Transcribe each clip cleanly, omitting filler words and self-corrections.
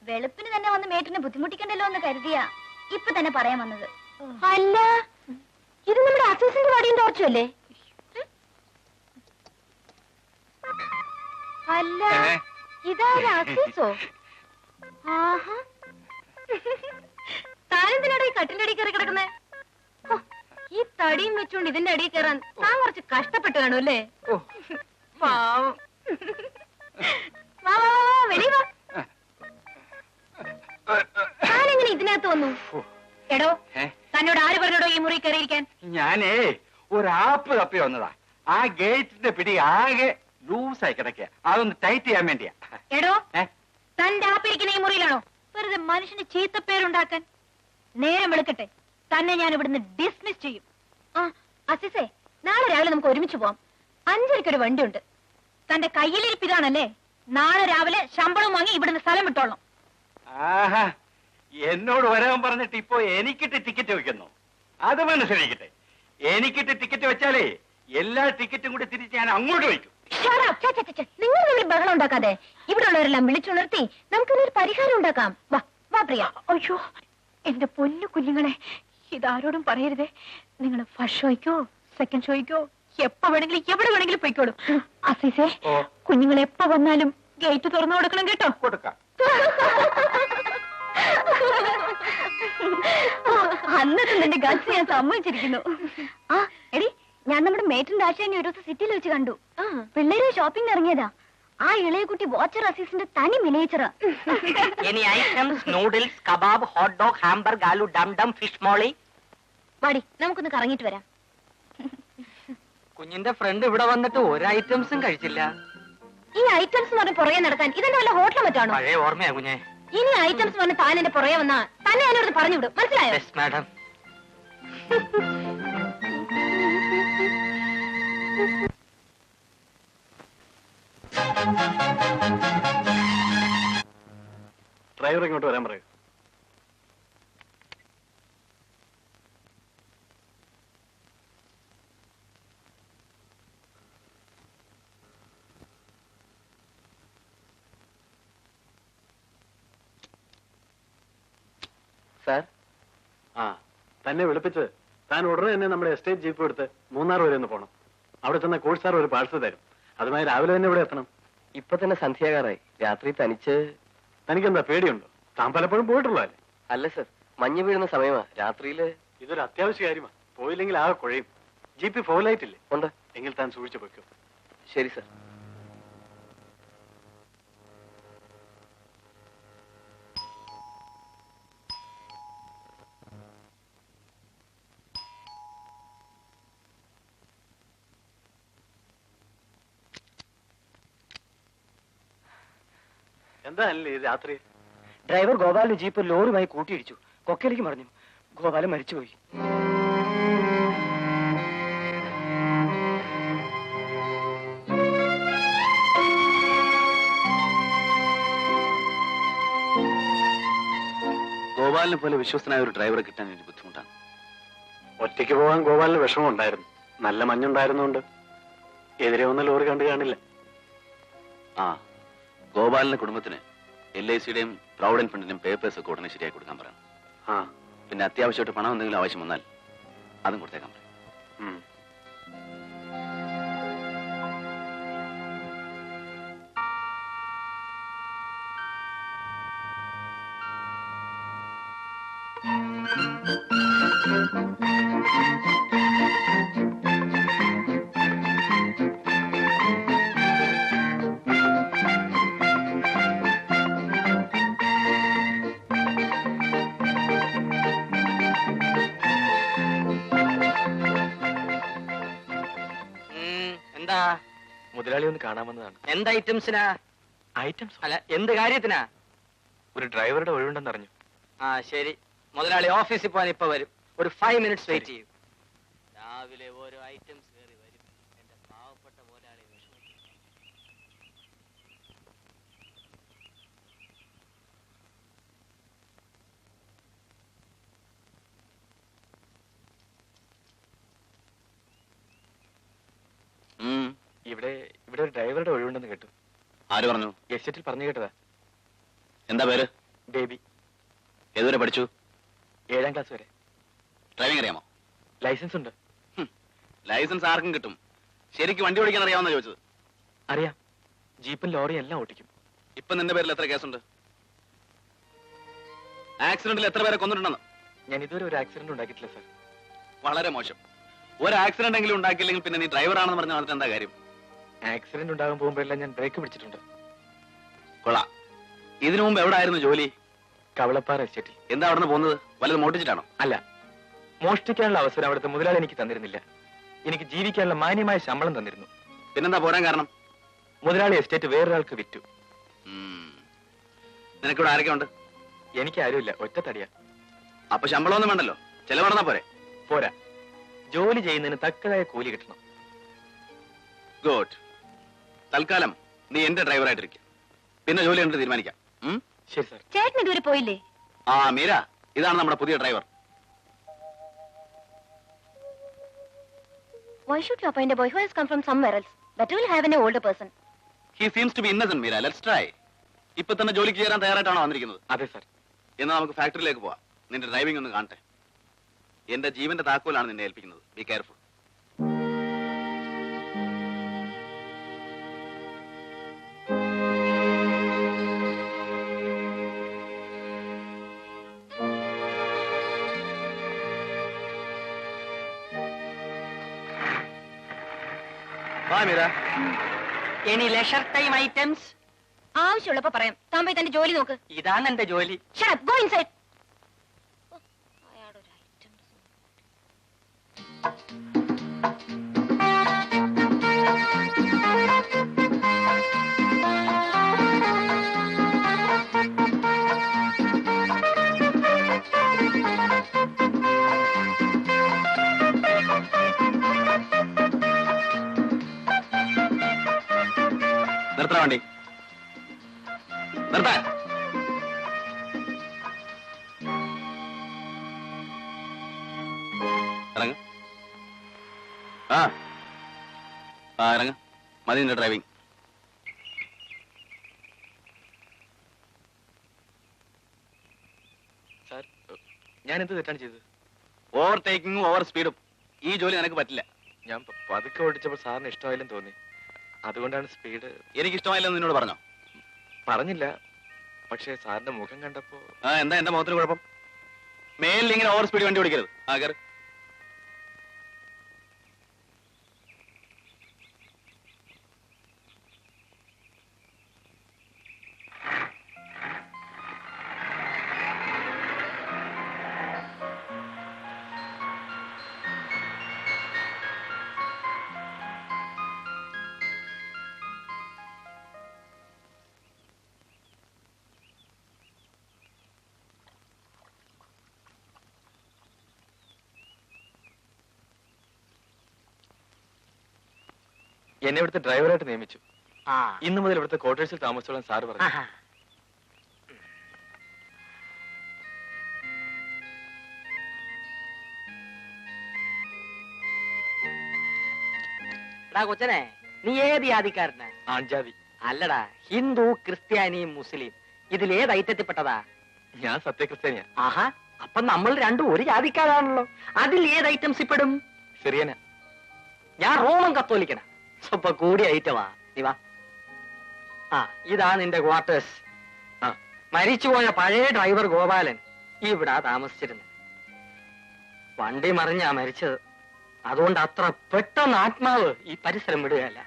വെളുപ്പിന് തന്നെ വന്ന് മേറ്റിനെ ബുദ്ധിമുട്ടിക്കണ്ടല്ലോ എന്ന് കരുതിയാ ഇപ്പൊ തന്നെ പറയാൻ വന്നത്. അല്ല, ഇത് നമ്മുടെ അസീസിന്റെ വടിയും ടോർച്ചുമല്ലേ? അല്ല, ഇതാരും അസീസോ? ആഹാ, താനെന്തിനാടോ ഈ കട്ടിന്റെ അടിയിൽ കയറി കിടക്കുന്നേ? ഈ തടിയും വെച്ചോണ്ട് ഇതിന്റെ അടിയിൽ കയറാൻ താൻ കുറച്ച് കഷ്ടപ്പെട്ട് കാണും അല്ലേ? പാവം. വാ വാ വാ, വെളി വാ. താനെങ്ങനെ ഇതിനകത്ത് വന്നു? എടോ, തന്നോട് ആര് പറഞ്ഞോടോ ഈ മുറി കയറിയിരിക്കാൻ? ഞാനേ ഒരു ആപ്പ് തപ്പി വന്നതാ. ആ ഗേറ്റിന്റെ പിടി ആകെ ലൂസായി കിടക്കുക. അതൊന്ന് ടൈറ്റ് ചെയ്യാൻ വേണ്ടിയാ. എടോ, തന്റെ ആപ്പിരിക്കുന്ന ഈ മുറിയിലാണോ വെറുതെ മനുഷ്യന് ചീത്തപ്പേരുണ്ടാക്കാൻ? നേരം വെളുക്കട്ടെ, തന്നെ ഞാൻ ഇവിടുന്ന് ഡിസ്മിസ് ചെയ്യും. ആ അസിസേ, നാളെ രാവിലെ നമുക്ക് ഒരുമിച്ച് പോവാം. 5:30 വണ്ടിയുണ്ട്. തന്റെ കയ്യിലിരിപ്പ് ഇതാണല്ലേ? നാളെ രാവിലെ ശമ്പളം വാങ്ങി ഇവിടുന്ന് സ്ഥലം വിട്ടോളാം. ആഹാ, എന്നോട് വരാൻ പറഞ്ഞിട്ട് ഇപ്പൊ എനിക്കിട്ട് ടിക്കറ്റ് വെക്കുന്നു. അത് മനസ്സിലാക്കട്ടെ. എനിക്കിട്ട് ടിക്കറ്റ് വെച്ചാലേ എല്ലാ ടിക്കറ്റും കൂടി തിരിച്ച് ഞാൻ അങ്ങോട്ട് വയ്ക്കും. നിങ്ങൾ തമ്മിൽ ബഹളം ഉണ്ടാക്കാതെ ഇവിടെ ഉള്ളവരെല്ലാം വിളിച്ചുണർത്തി നമുക്കിതൊരു പരിഹാരം ഉണ്ടാക്കാം. വാ വാ പ്രിയ. അയ്യോ എന്റെ പൊന്നു കുഞ്ഞുങ്ങളെ, ഇതാരോടും പറയരുതേ. നിങ്ങൾ ഫസ്റ്റ് ഷോയ്ക്കോ സെക്കൻഡ് ഷോയ്ക്കോ എപ്പോ വേണമെങ്കിലും എവിടെ വേണമെങ്കിലും പോയിക്കോളൂ. അസീസേ, കുഞ്ഞുങ്ങൾ എപ്പോ വന്നാലും ഗേറ്റ് തുറന്നു കൊടുക്കണം കേട്ടോ. കൊടുക്കാം. അന്നത്തെ നിന്റെ ഗൾഫ് ഞാൻ സമ്മതിച്ചിരിക്കുന്നു. ആ എടി, ഞാൻ നമ്മുടെ മേറ്റിന്റെ ആശാനെ ഒരു ദിവസം സിറ്റിയിൽ വെച്ച് കണ്ടു. പിള്ളേര് ഷോപ്പിംഗ് ഇറങ്ങിയതാ. ആ ഇളയ കുട്ടി വാച്ചർ അസീസിന്റെ തനി മിനിയേച്ചറാ. Any items, noodles, kebab, hot dog, hamburger, aloo dum dum, fish molly. വാടി, നമുക്കൊന്ന് കറങ്ങിട്ട് വരാം. കുഞ്ഞിന്റെ ഫ്രണ്ട് ഇവിടെ വന്നിട്ട് ഒരു ഐറ്റംസും കഴിച്ചില്ല. ഈ ഐറ്റംസ് എന്ന് പറഞ്ഞ് പുറകെ നടക്കാൻ ഇതെന്നെ വല്ല ഹോട്ടലും മറ്റാണോ? പഴയ ഓർമ്മയാ കുഞ്ഞെ. ഇനി ഐറ്റംസ് പറഞ്ഞ് താൻ എന്റെ പുറകെ വന്നാ തന്നെ ഞാനോട് പറഞ്ഞു വിടും. മനസ്സിലായോ? Yes madam. ഡ്രൈവർ ഇങ്ങോട്ട് വരാൻ പറയൂ. സാർ, തന്നെ വിളിപ്പിച്ചത് താൻ ഉടനെ തന്നെ നമ്മുടെ എസ്റ്റേറ്റ് ജീപ്പ് എടുത്ത് മൂന്നാർ വരെ ഒന്ന് പോകണം. അവിടെ ചെന്ന കോച്ച് സാർ ഒരു പാഴ്സൽ തരും. അതുമായി രാവിലെ തന്നെ ഇവിടെ എത്തണം. ഇപ്പൊ തന്നെ സന്ധ്യാകാറായി. രാത്രി തനിച്ച് തനിക്കെന്താ പേടിയുണ്ടോ? താൻ പലപ്പോഴും പോയിട്ടുള്ളൂ അല്ലേ? അല്ല സർ, മഞ്ഞ് വീഴുന്ന സമയമാ. രാത്രിയില് ഇതൊരു അത്യാവശ്യ കാര്യമാണ്. പോയില്ലെങ്കിൽ ആകെ കുഴയും. ജീപ്പ് ഫോളായിട്ടില്ലേ? ഉണ്ട്. എങ്കിൽ താൻ സൂക്ഷിച്ചു പോയിക്കോ. ശരി സർ. എന്താ അല്ലേ രാത്രി? Driver ഗോപാലിന്റെ jeep ലോറിയുമായി കൂട്ടിയിടിച്ചു. കൊക്കയിലേക്ക് മറിഞ്ഞു. ഗോപാലൻ മരിച്ചുപോയി. ഗോപാലിനെ പോലെ വിശ്വസ്തനായ ഒരു ഡ്രൈവറെ കിട്ടാൻ എനിക്ക് ബുദ്ധിമുട്ടാണ്. ഒറ്റയ്ക്ക് പോകാൻ ഗോപാലിന് വിഷമം ഉണ്ടായിരുന്നു. നല്ല മഞ്ഞുണ്ടായിരുന്നുകൊണ്ട് എതിരെ വന്ന ലോറി കണ്ടു കാണില്ല. ആ, ഗോപാലിന്റെ കുടുംബത്തിന് LICയുടെയും പ്രൗഡന്റ് ഫണ്ടിന്റെയും പേപ്പേഴ്സ് ഒക്കെ ഉടനെ ശരിയായി കൊടുക്കാൻ പറയണം. പിന്നെ അത്യാവശ്യമായിട്ട് പണം എന്തെങ്കിലും ആവശ്യം വന്നാൽ അതും കൊടുത്തേക്കാൻ പറയും. എന്താ? മുതലാളി ഒന്ന് കാണാമെന്നതാണ്. എന്ത് ഐറ്റംസിനാ? ഐറ്റംസ് അല്ല, എന്ത് കാര്യത്തിനാ? ഒരു ഡ്രൈവറുടെ ഒഴിവുണ്ടെന്ന് അറിഞ്ഞു. ആ ശരി, മുതലാളി ഓഫീസിൽ പോകാൻ ഇപ്പൊ വരും. ഒരു 5 minutes വെയിറ്റ് ചെയ്യൂ. രാവിലെ ഓരോ ഐറ്റംസ് കയറി വരും. എന്റെ പാവപ്പെട്ട മുതലാളി ഇവിടെ ഒരു ഡ്രൈവറുടെ ഒഴിവുണ്ടെന്ന് കേട്ടു. ആര് പറഞ്ഞു? ഗസറ്റിൽ പറഞ്ഞു കേട്ടതാ. എന്താ പേര്? ബേബി. ഏതുവരെ പഠിച്ചു? 7ാം ക്ലാസ് വരെ. ഡ്രൈവിംഗ് അറിയാമോ? ലൈസൻസ് ഉണ്ട്. ലൈസൻസ് ആർക്കും കിട്ടും. ശരിക്ക് വണ്ടി ഓടിക്കാൻ അറിയാമെന്നാ ചോദിച്ചത്. അറിയാം. ജീപ്പും ലോറിയും എല്ലാം ഓടിക്കും. ഇപ്പൊ നിന്റെ പേരിൽ എത്ര കേസുണ്ട്? ആക്സിഡന്റിൽ എത്ര പേരെ കൊന്നിട്ടുണ്ടെന്ന്? ഞാൻ ഇതുവരെ ഒരു ആക്സിഡന്റ് ഉണ്ടാക്കിയിട്ടില്ല സാർ. വളരെ മോശം. ഒരു ആക്സിഡന്റ് എങ്കിലും ഉണ്ടാക്കിയില്ലെങ്കിൽ പിന്നെ നീ ഡ്രൈവർ ആണെന്ന് പറഞ്ഞാൽ അതിന് എന്താ കാര്യം? ആക്സിഡന്റ് ഉണ്ടാകാൻ പോകുമ്പോഴെല്ലാം ഞാൻ ബ്രേക്ക് പിടിച്ചിട്ടുണ്ട്. കൊള്ളാം. ഇതിനു മുമ്പ് എവിടെ ആയിരുന്നു ജോലി? കവളപ്പാറ എസ്റ്റേറ്റിൽ. എന്താ അവിടെ നിന്ന് പോകുന്നത്? വല്ലതും മോട്ടിച്ചിട്ടാണോ? അല്ല, മോഷ്ടിക്കാനുള്ള അവസരം അവിടുത്തെ മുതലാളി എനിക്ക് തന്നിരുന്നില്ല. എനിക്ക് ജീവിക്കാനുള്ള മാന്യമായ ശമ്പളം തന്നിരുന്നു. പിന്നെന്താ പോരാൻ കാരണം? മുതലാളി എസ്റ്റേറ്റ് വേറൊരാൾക്ക് വിറ്റു. നിനക്കിവിടെ ആരൊക്കെ ഉണ്ട്? എനിക്ക് ആരുമില്ല, ഒറ്റ തടിയാ. അപ്പൊ ശമ്പളമൊന്നും വേണ്ടല്ലോ, ചെലവടന്നാ പോരെ? പോരാ, ജോലി ചെയ്യുന്നതിന് തക്കതായ കൂലി കിട്ടണം. ഗുഡ്. തൽക്കാലം നീ എന്റെ ഡ്രൈവറായിട്ടിരിക്കും. പിന്നെ ജോലി കണ്ടിട്ട് തീരുമാനിക്കാം. ശരി സാർ. ചേട്ടൻ ഇതുവരെ പോയില്ലേ? ആ മീര, ഇതാണ് നമ്മുടെ പുതിയ driver. Why should you appoint a boy who has come from somewhere else? Better will have an older person. He seems to be innocent, Meera. Let's try. ഇപ്പൊ തന്നെ ജോലിക്ക് ചേരാൻ തയ്യാറായിട്ടാണോ വന്നിരിക്കുന്നത്? അതെ സാർ. എന്നാൽ നമുക്ക് ഫാക്ടറിയിലേക്ക് പോവാം. നിന്റെ ഡ്രൈവിംഗ് ഒന്ന് കാണട്ടെ. എന്റെ ജീവന്റെ താക്കോലാണ് നിന്നെ ഏൽപ്പിക്കുന്നത്. Be careful. Any leisure time items? ആവശ്യമുള്ളപ്പോ പറയാം. താൻ പോയി തന്റെ ജോലി നോക്ക്. ഇതാണ് എന്റെ ജോലി. Shut up. Go inside. നിർത്തണ വണ്ടി. നിർത്താൻ. ഇറങ്ങ. ഇറങ്ങ. മതി നിന്റെ ഡ്രൈവിംഗ്. സാർ, ഞാൻ എന്ത് തെറ്റാണ് ചെയ്തത്? ഓവർ ടേക്കിങ്ങും ഓവർ സ്പീഡും. ഈ ജോലി നിനക്ക് പറ്റില്ല. ഞാൻ പതുക്കെ ഓടിച്ചപ്പോൾ സാറിന് ഇഷ്ടമായില്ലെന്ന് തോന്നി. അതുകൊണ്ടാണ് സ്പീഡ്. എനിക്ക് ഇഷ്ടമായില്ലെന്ന് നിന്നോട് പറഞ്ഞോ? പറഞ്ഞില്ല, പക്ഷേ സാറിന്റെ മുഖം കണ്ടപ്പോ. എന്താ എന്റെ മുഖത്തിന് കുഴപ്പം? മേലിൽ ഇങ്ങനെ ഓവർ സ്പീഡ് വണ്ടി ഓടിക്കരുത്. കയറി. എന്നെ ഇവിടുത്തെ ഡ്രൈവറായിട്ട് നിയമിച്ചു. ആ, ഇന്നു മുതൽ ഇവിടുത്തെ ക്വാർട്ടേഴ്സിൽ താമസിച്ചോളാൻ സാറ് പറഞ്ഞു. ആഹാ. എടാ കൊച്ചനെ, നീ ഏത് ജാതിക്കാരനാ? ആൺജാതി. അല്ലടാ, ഹിന്ദു, ക്രിസ്ത്യാനി, മുസ്ലിം, ഇതിൽ ഏത് ഐറ്റത്തിൽപ്പെട്ടതാ? ഞാൻ സത്യക്രിസ്ത്യാനിയാ. ആഹാ, അപ്പൊ നമ്മൾ രണ്ടും ഒരു ജാതിക്കാരാണല്ലോ. അതിൽ ഏത് ഐറ്റംസ് പെടും? സിറിയന. ഞാൻ റോമൻ കത്തോലിക്കനാ. സ്വപ്പ കൂടിയ ഐറ്റമാ. നീ വാ. ആ, ഇതാ നിന്റെ ക്വാർട്ടേഴ്സ്. ആ, മരിച്ചുപോയ പഴയ ഡ്രൈവർ ഗോപാലൻ ഇവിടാ താമസിച്ചിരുന്നത്. വണ്ടി മറിഞ്ഞാ മരിച്ചത്. അതുകൊണ്ട് അത്ര പെട്ടെന്ന് ആത്മാവ് ഈ പരിസരം വിടുകയല്ല.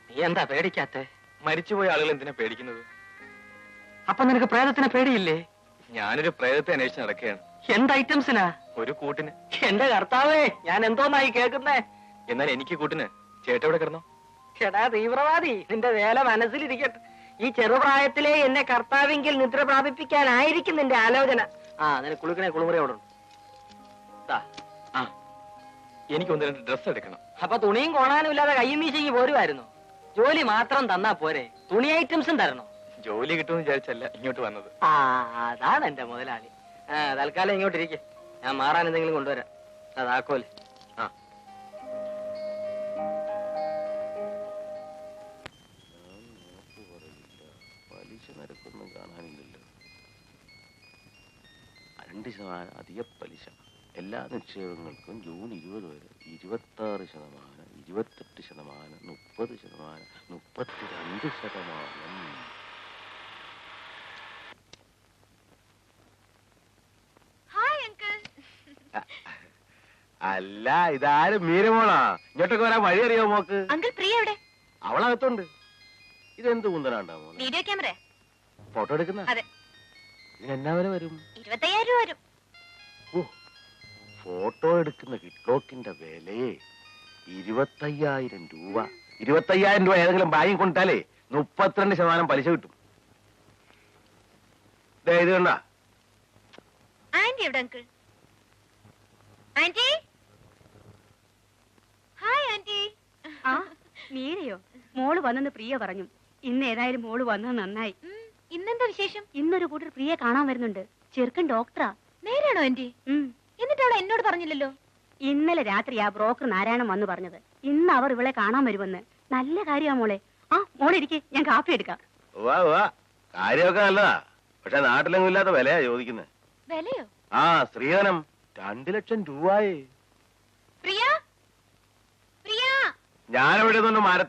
നീ എന്താ പേടിക്കാത്തെ? മരിച്ചുപോയ ആളുകൾ എന്തിനാ പേടിക്കുന്നത്? അപ്പൊ നിനക്ക് പ്രേതത്തിനെ പേടിയില്ലേ? ഞാനൊരു പ്രേതത്തെ അന്വേഷിച്ച് നടക്കുകയാണ്. എന്ത് ഐറ്റംസിനാ? ഒരു കൂട്ടിന്. എന്റെ കർത്താവേ, ഞാൻ എന്തോന്നായി കേൾക്കുന്നേ. എന്നാൽ എനിക്ക് കൂട്ടിന് ചേട്ട ഇവിടെ കിടന്നോ? എടാ തീവ്രവാദി, നിന്റെ വേല മനസ്സിലിരിക്കട്ടെ. ഈ ചെറുപ്രായത്തിലെ എന്നെ കർത്താവെങ്കിൽ നിദ്ര പ്രാപിപ്പിക്കാനായിരിക്കും നിന്റെ ആലോചന. ആ, നിനക്ക് കുളിക്കണേ കുളിമുറി അവിടെ ഉണ്ട്. ആ, എനിക്ക് 1-2 ഡ്രസ് എടുക്കണം. അപ്പൊ തുണിയും കോണാനും ഇല്ലാതെ കയ്യും വീശിക്ക് പോരുമായിരുന്നു. ജോലി മാത്രം തന്നാ പോരെ, തുണി ഐറ്റംസും തരണോ? ജോലി കിട്ടുമെന്ന് വിചാരിച്ചല്ല ഇങ്ങോട്ട് വന്നത്. ആ, അതാണ് എന്റെ മുതലാളി. തൽക്കാലം ഇങ്ങോട്ടിരിക്കെ, ഞാൻ മാറാൻ എന്തെങ്കിലും കൊണ്ടുവരാം. അതാക്കോല്. ആ, പലിശ നിരക്ക് ഒന്നും കാണാനില്ലല്ലോ. 2% അധിക പലിശ എല്ലാ നിക്ഷേപങ്ങൾക്കും ജൂൺ 20 വരെ 26%, 28%, 30%, 32%. Hi uncle. അല്ല, ഇതാരും മീരമോളാ? ഇങ്ങോട്ടൊക്കെ വരാൻ വഴി അറിയോ മോക്ക്? അങ്കിൾ പ്രിയ എവിടെ? അവളകത്തുണ്ട്. ഇതെന്ത് കുന്തനാണ്ടാ മോനെ? Video camera. ഫോട്ടോ എടുക്കുന്ന? അതെ. ഇതിനെന്നാ വരെ വരും? 25,000 രൂപ വരും. ഓ, ഫോട്ടോ എടുക്കുന്ന കിഡ്ലോക്കിന്റെ വിലയെ 25,000 രൂപ. 25,000 രൂപ ഏതെങ്കിലും ബാങ്കിൽ കൊണ്ടിട്ടാലേ 32% പലിശ കിട്ടും. ഇത് കണ്ട? ആന്റി എവിടെ അങ്കിൾ? ആന്റി. Hi aunty. ആ മീരയോ? മോള് വന്നെന്ന് പ്രിയ പറഞ്ഞു. ഇന്ന് ഏതായാലും മോള് വന്നത് നന്നായി. ഇന്നെന്താ വിശേഷം? ഇന്നൊരു കൂട്ടർ പ്രിയെ കാണാൻ വരുന്നുണ്ട്. ചെറുക്കൻ ഡോക്ടറാ. നേരാണോ ആന്റി? എന്നിട്ട് അവൾ എന്നോട് പറഞ്ഞില്ലല്ലോ. ഇന്നലെ രാത്രി ആ ബ്രോക്കർ നാരായണൻ വന്ന് പറഞ്ഞത് ഇന്ന് അവർ ഇവളെ കാണാൻ വരുമെന്ന്. നല്ല കാര്യമാ മോളെ. ആ മോളെ ഇരിക്കെ, ഞാൻ കാപ്പി എടുക്കാം. കാര്യമൊക്കെ നല്ലതാ. പക്ഷെ നാട്ടിലെങ്ങും ഇല്ലാത്ത വിലയാ ചോദിക്കുന്നത്. വിലയോ? ആ, സ്ത്രീധനം 2 ലക്ഷം രൂപയെ. പ്രിയ, പ്രിയ. ഞാനവിടെ നിന്ന്